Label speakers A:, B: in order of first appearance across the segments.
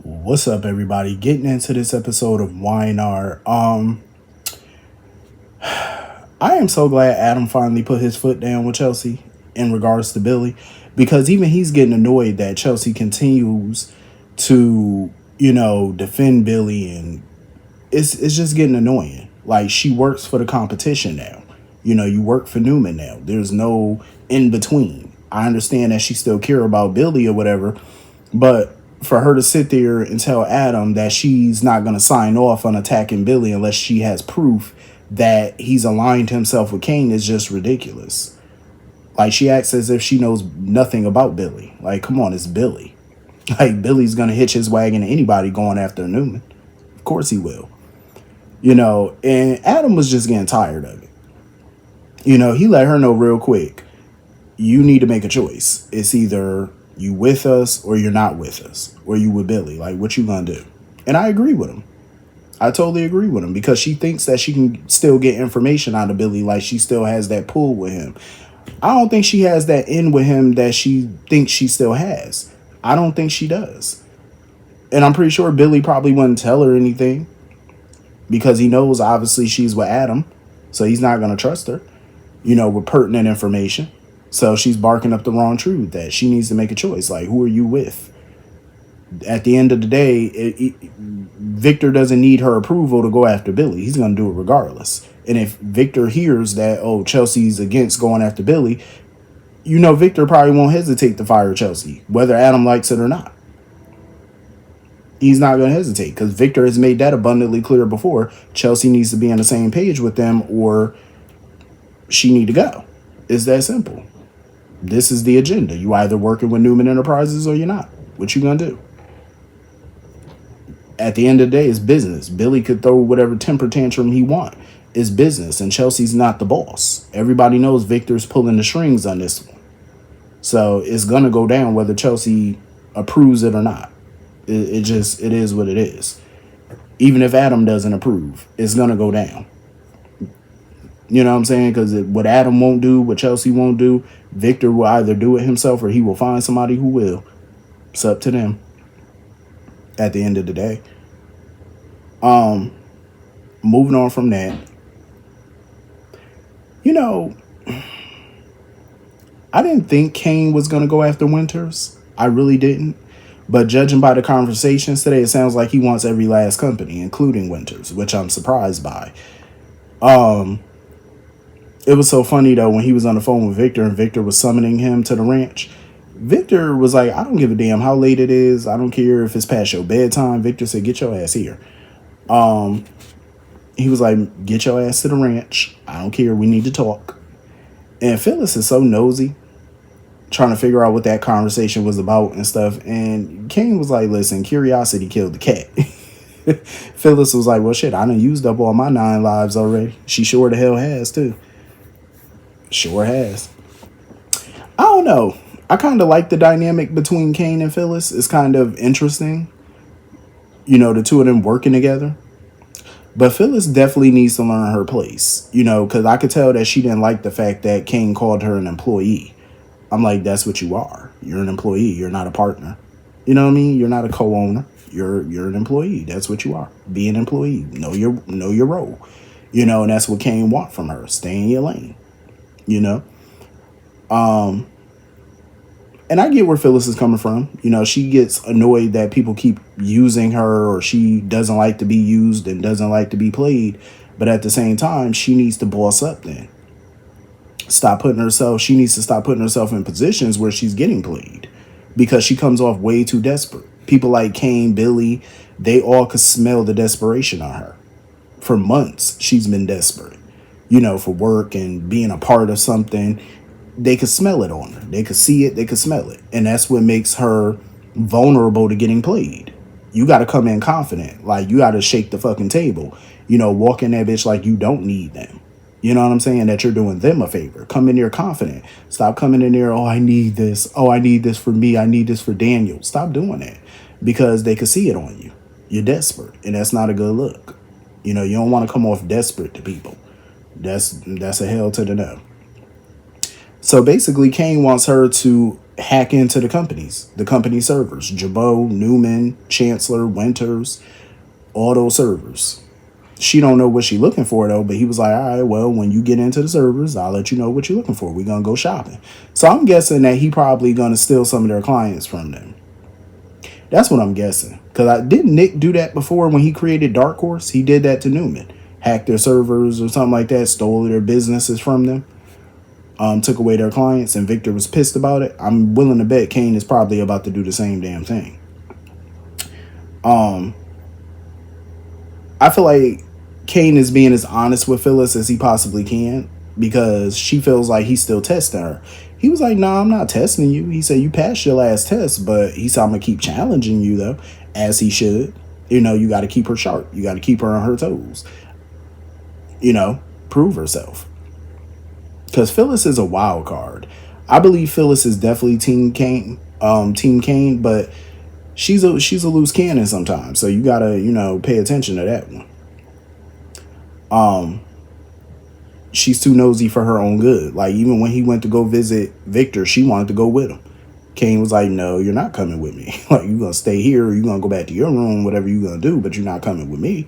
A: What's up, everybody? Getting into this episode of Winar. I am so glad Adam finally put his foot down with Chelsea in regards to Billy, because even he's getting annoyed that Chelsea continues to, defend Billy, and it's just getting annoying. Like, she works for the competition now. You work for Newman now. There's no in between. I understand that she still care about Billy or whatever, but for her to sit there and tell Adam that she's not going to sign off on attacking Billy unless she has proof that he's aligned himself with Kane is just ridiculous. Like, she acts as if she knows nothing about Billy. Like, come on, it's Billy. Like, Billy's going to hitch his wagon to anybody going after Newman. Of course he will. And Adam was just getting tired of it. He let her know real quick, you need to make a choice. It's either you with us or you're not with us, or you with Billy. Like, what you gonna do? And I agree with him. I totally agree with him, because she thinks that she can still get information out of Billy. Like, she still has that pull with him. I don't think she has that in with him that she thinks she still has. I don't think she does. And I'm pretty sure Billy probably wouldn't tell her anything, because he knows obviously she's with Adam. So he's not going to trust her, with pertinent information. So she's barking up the wrong truth that she needs to make a choice. Like, who are you with? At the end of the day, Victor doesn't need her approval to go after Billy. He's going to do it regardless. And if Victor hears that, oh, Chelsea's against going after Billy, Victor probably won't hesitate to fire Chelsea, whether Adam likes it or not. He's not going to hesitate, because Victor has made that abundantly clear before. Chelsea needs to be on the same page with them, or she need to go. It's that simple. This is the agenda. You either working with Newman Enterprises or you're not. What you gonna do? At the end of the day, it's business. Billy could throw whatever temper tantrum he want. It's business, and Chelsea's not the boss. Everybody knows Victor's pulling the strings on this one. So it's gonna go down whether Chelsea approves it or not. It is what it is. Even if Adam doesn't approve, it's gonna go down. You know what I'm saying? Because what Adam won't do, what Chelsea won't do, Victor will either do it himself or he will find somebody who will. It's up to them at the end of the day. Moving on from that. I didn't think Kane was going to go after Winters. I really didn't. But judging by the conversations today, it sounds like he wants every last company, including Winters, which I'm surprised by. It was so funny, though, when he was on the phone with Victor and Victor was summoning him to the ranch. Victor was like, I don't give a damn how late it is. I don't care if it's past your bedtime. Victor said, get your ass here. He was like, get your ass to the ranch. I don't care. We need to talk. And Phyllis is so nosy, trying to figure out what that conversation was about and stuff. And Kane was like, listen, curiosity killed the cat. Phyllis was like, well, shit, I done used up all my 9 lives already. She sure the hell has, too. Sure has. I don't know. I kind of like the dynamic between Kane and Phyllis. It's kind of interesting. The two of them working together. But Phyllis definitely needs to learn her place. Because I could tell that she didn't like the fact that Kane called her an employee. I'm like, that's what you are. You're an employee. You're not a partner. You know what I mean? You're not a co-owner. You're an employee. That's what you are. Be an employee. Know your role. And that's what Kane want from her. Stay in your lane. And I get where Phyllis is coming from. She gets annoyed that people keep using her, or she doesn't like to be used and doesn't like to be played. But at the same time, she needs to boss up then. She needs to stop putting herself in positions where she's getting played, because she comes off way too desperate. People like Kane, Billy, they all could smell the desperation on her. For months, she's been desperate, for work and being a part of something. They could smell it on her. They could see it. They could smell it. And that's what makes her vulnerable to getting played. You got to come in confident. Like, you got to shake the fucking table. Walk in that bitch like you don't need them. You know what I'm saying? That you're doing them a favor. Come in there confident. Stop coming in there, oh, I need this. Oh, I need this for me. I need this for Daniel. Stop doing that, because they could see it on you. You're desperate, and that's not a good look. You don't want to come off desperate to people. That's a hell to the no. So basically, Kane wants her to hack into the company servers, Jabot, Newman, Chancellor, Winters, all those servers. She don't know what she looking for though, but he was like, all right, well, when you get into the servers, I'll let you know what you're looking for. We're gonna go shopping. So I'm guessing that he probably gonna steal some of their clients from them. That's what I'm guessing. Cause I didn't Nick do that before when he created Dark Horse? He did that to Newman. Hacked their servers or something like that, stole their businesses from them, took away their clients, and Victor was pissed about it. I'm willing to bet Kane is probably about to do the same damn thing. I feel like Kane is being as honest with Phyllis as he possibly can because she feels like he's still testing her. He was like, "Nah, I'm not testing you." He said, "You passed your last test," but he said, "I'm gonna keep challenging you though," as he should. You know, you got to keep her sharp. You got to keep her on her toes. You know, prove herself. Because Phyllis is a wild card. I believe Phyllis is definitely Team Kane, but she's a loose cannon sometimes. So you gotta, pay attention to that one. She's too nosy for her own good. Like, even when he went to go visit Victor, she wanted to go with him. Kane was like, "No, you're not coming with me. Like, you're gonna stay here, or you're gonna go back to your room, whatever you're gonna do, but you're not coming with me."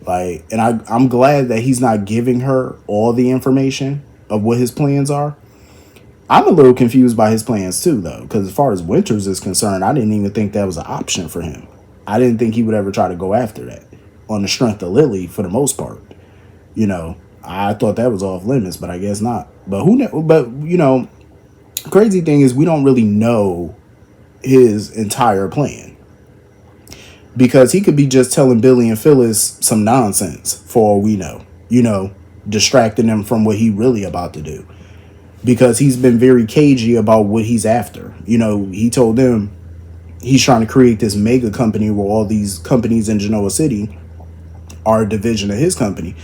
A: Like, and I'm glad that he's not giving her all the information of what his plans are. I'm a little confused by his plans too, though, because as far as Winters is concerned, I didn't even think that was an option for him. I didn't think he would ever try to go after that on the strength of Lily for the most part. I thought that was off limits, but I guess not. But crazy thing is we don't really know his entire plan because he could be just telling Billy and Phyllis some nonsense for all we know, distracting them from what he really about to do because he's been very cagey about what he's after. He told them he's trying to create this mega company where all these companies in Genoa City are a division of his company.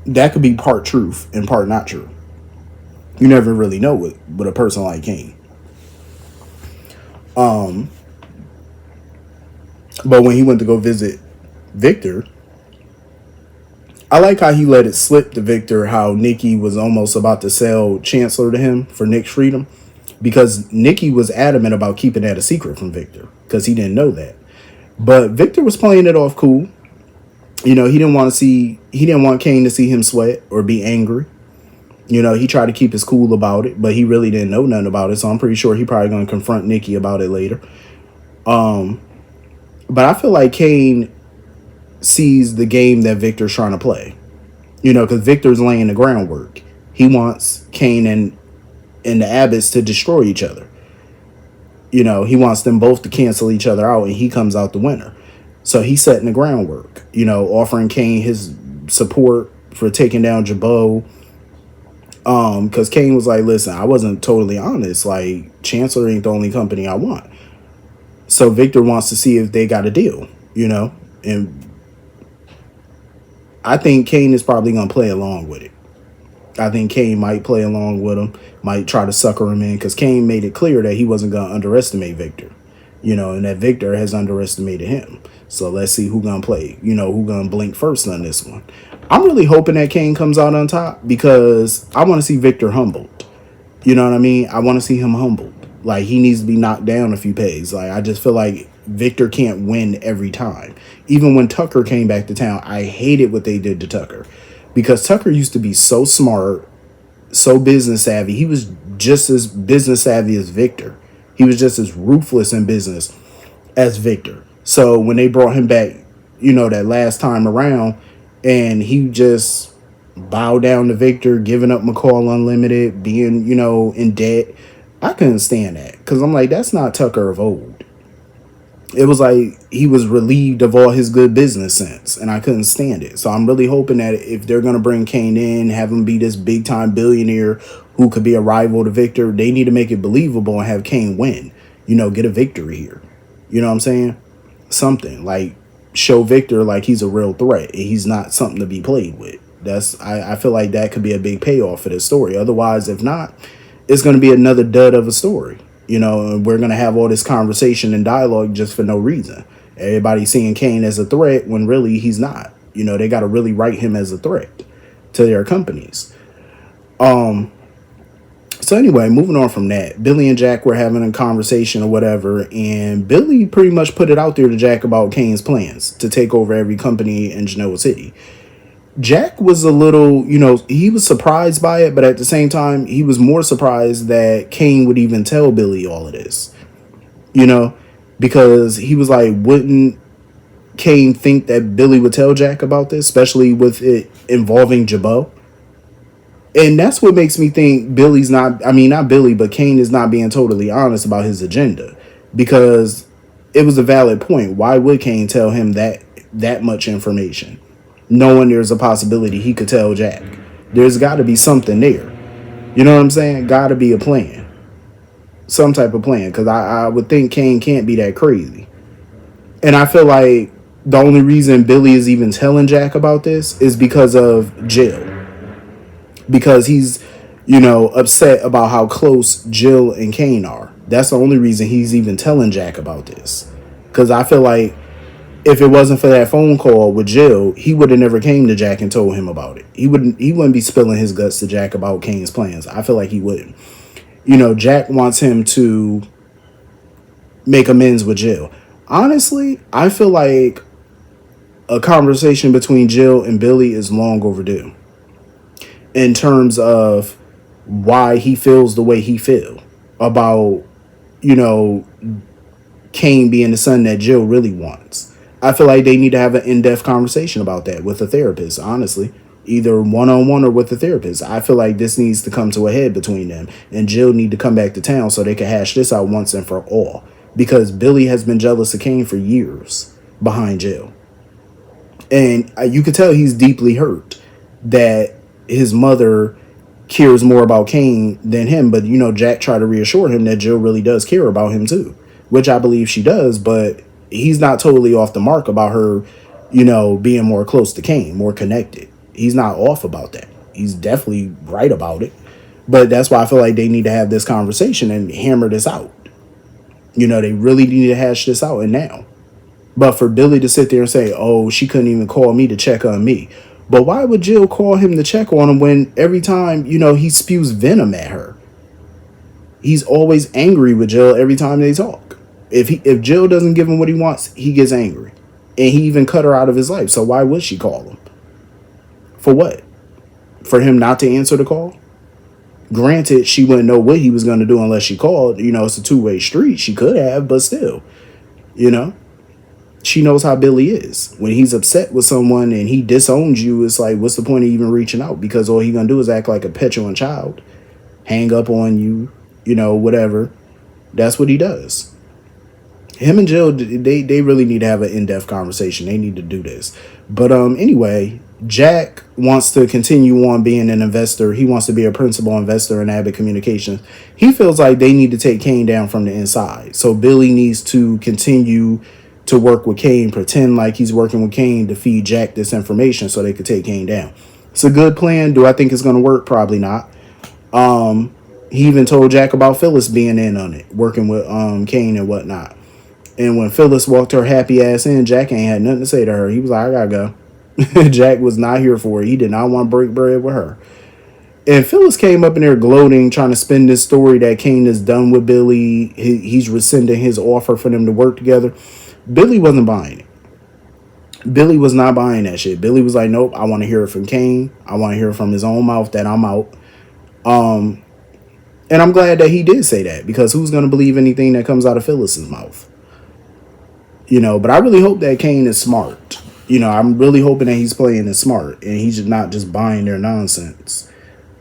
A: That could be part truth and part not true. You never really know with a person like Kane. But when he went to go visit Victor, I like how he let it slip to Victor how Nikki was almost about to sell Chancellor to him for Nick's freedom because Nikki was adamant about keeping that a secret from Victor because he didn't know that. But Victor was playing it off cool. He didn't want Kane to see him sweat or be angry. He tried to keep his cool about it, but he really didn't know nothing about it. So I'm pretty sure he probably going to confront Nikki about it later. But I feel like Kane sees the game that Victor's trying to play, because Victor's laying the groundwork. He wants Kane and the Abbotts to destroy each other. He wants them both to cancel each other out and he comes out the winner. So he's setting the groundwork, offering Kane his support for taking down Jabot. Because Kane was like, "Listen, I wasn't totally honest. Like, Chancellor ain't the only company I want." So Victor wants to see if they got a deal, and I think Kane is probably going to play along with it. I think Kane might play along with him, might try to sucker him in, because Kane made it clear that he wasn't going to underestimate Victor, and that Victor has underestimated him. So let's see who going to play, who going to blink first on this one. I'm really hoping that Kane comes out on top because I want to see Victor humbled. You know what I mean? I want to see him humbled. Like, he needs to be knocked down a few pegs. Like, I just feel like Victor can't win every time. Even when Tucker came back to town, I hated what they did to Tucker. Because Tucker used to be so smart, so business savvy. He was just as business savvy as Victor. He was just as ruthless in business as Victor. So when they brought him back, that last time around, and he just bowed down to Victor, giving up McCall Unlimited, being, in debt, I couldn't stand that. Because I'm like, that's not Tucker of old. It was like he was relieved of all his good business sense, and I couldn't stand it. So I'm really hoping that if they're going to bring Kane in, have him be this big-time billionaire who could be a rival to Victor, they need to make it believable and have Kane win. Get a victory here. You know what I'm saying? Something. Like, show Victor like he's a real threat. He's not something to be played with. I feel like that could be a big payoff for this story. Otherwise, if not, it's going to be another dud of a story. And we're going to have all this conversation and dialogue just for no reason. Everybody seeing Kane as a threat when really he's not. They got to really write him as a threat to their companies. So So anyway, moving on from that, Billy and Jack were having a conversation or whatever, and Billy pretty much put it out there to Jack about Kane's plans to take over every company in Genoa City. Jack was a little, he was surprised by it, but at the same time, he was more surprised that Kane would even tell Billy all of this, you know, because he was like, wouldn't Kane think that Billy would tell Jack about this, especially with it involving Jabot? And that's what makes me think Billy's not, I mean, not Billy, but Kane is not being totally honest about his agenda, because it was a valid point. Why would Kane tell him that much information, knowing there's a possibility he could tell Jack? There's got to be something there. You know what I'm saying? Got to be a plan. Some type of plan, because I would think Kane can't be that crazy. And I feel like the only reason Billy is even telling Jack about this is because of Jill. Because he's, upset about how close Jill and Kane are. That's the only reason he's even telling Jack about this. Because I feel like if it wasn't for that phone call with Jill, he would have never came to Jack and told him about it. He wouldn't be spilling his guts to Jack about Kane's plans. I feel like he wouldn't. Jack wants him to make amends with Jill. Honestly, I feel like a conversation between Jill and Billy is long overdue, in terms of why he feels the way he feel about, Kane being the son that Jill really wants. I feel like they need to have an in-depth conversation about that with a therapist, honestly. Either one-on-one or with a therapist. I feel like this needs to come to a head between them. And Jill need to come back to town so they can hash this out once and for all. Because Billy has been jealous of Kane for years behind Jill. And you could tell he's deeply hurt that his mother cares more about Kane than him. But, Jack tried to reassure him that Jill really does care about him too. Which I believe she does, but he's not totally off the mark about her, being more close to Kane, more connected. He's not off about that. He's definitely right about it. But that's why I feel like they need to have this conversation and hammer this out. They really need to hash this out and now. But for Billy to sit there and say, oh, she couldn't even call me to check on me. But why would Jill call him to check on him when every time, he spews venom at her? He's always angry with Jill every time they talk. If Jill doesn't give him what he wants, he gets angry. And he even cut her out of his life. So why would she call him? For what? For him not to answer the call? Granted, she wouldn't know what he was going to do unless she called. It's a two-way street. She could have, but still, she knows how Billy is. When he's upset with someone and he disowns you, it's like, what's the point of even reaching out? Because all he's going to do is act like a petulant child, hang up on you, whatever. That's what he does. Him and Jill, they really need to have an in-depth conversation. They need to do this. But anyway, Jack wants to continue on being an investor. He wants to be a principal investor in Abbott Communications. He feels like they need to take Kane down from the inside. So Billy needs to continue to work with Kane, pretend like he's working with Kane to feed Jack this information so they could take Kane down. It's a good plan. Do I think it's going to work? Probably not. He even told Jack about Phyllis being in on it, working with Kane and whatnot. And when Phyllis walked her happy ass in, Jack ain't had nothing to say to her. He was like, I gotta go. Jack was not here for it. He did not want to break bread with her. And Phyllis came up in there gloating, trying to spin this story that Kane is done with Billy. He's rescinding his offer for them to work together. Billy wasn't buying it. Billy was not buying that shit. Billy was like, nope, I want to hear it from Kane. I want to hear it from his own mouth that I'm out. And I'm glad that he did say that, because who's going to believe anything that comes out of Phyllis's mouth? But I really hope that Kane is smart. I'm really hoping that he's playing it smart and he's not just buying their nonsense.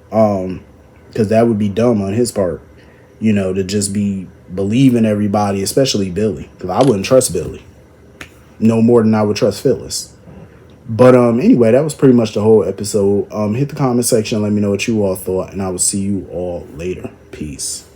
A: Because that would be dumb on his part, to just be believing everybody, especially Billy. Because I wouldn't trust Billy no more than I would trust Phyllis. But anyway, that was pretty much the whole episode. Hit the comment section. Let me know what you all thought, and I will see you all later. Peace.